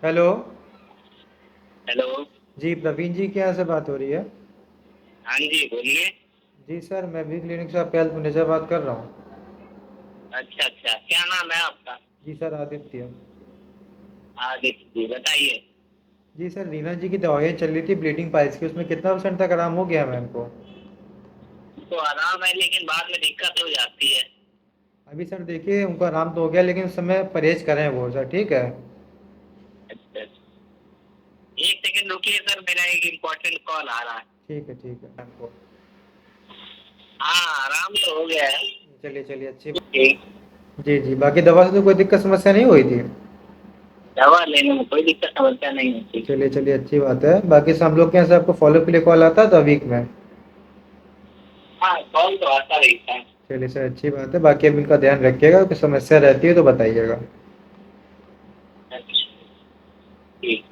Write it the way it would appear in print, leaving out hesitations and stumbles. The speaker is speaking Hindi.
हेलो। हेलो। जी प्रवीण जी के यहाँ से बात हो रही है? हाँ जी, बोलिए। जी सर, मैं भी क्लिनिक से आपके हेल्थ मैनेजर बात कर रहा हूँ। अच्छा अच्छा, क्या नाम है आपका? जी सर, आदित्य। आदित्य जी, बताइए। जी सर, रीना जी की दवाइयाँ चल रही थी ब्लीडिंग पाइल्स की, उसमें कितना परसेंट तक आराम हो गया मैम को? तो आराम है, लेकिन बाद में दिक्कत हो जाती है। अभी सर देखिए, उनको आराम तो हो गया लेकिन उस समय परहेज करें वो सर, ठीक है? अच्छा अच्छा, एक सेकंड रुकिए सर, मेरा एक इम्पोर्टेंट कॉल आ रहा है। ठीक है मैम को। हाँ, आराम तो हो गया है। चलिए चलिए, अच्छी ठीक। बात। जी जी, बाकी दवा से तो कोई दिक्कत समस्या नहीं हुई थी? दवा लेने में कोई दिक्कत समस्या नहीं होती। चलिए चलिए, अच्छी बात है। बाकी सब हम लोग के यहाँ से आपको फॉलो के लिए कॉल आता था वीक में? हाँ, कॉल तो आता रहता है। चलिए सर, अच्छी बात है। बाकी अब इनका ध्यान रखिएगा, कोई समस्या रहती है तो बताइएगा। अच्छा, ठीक।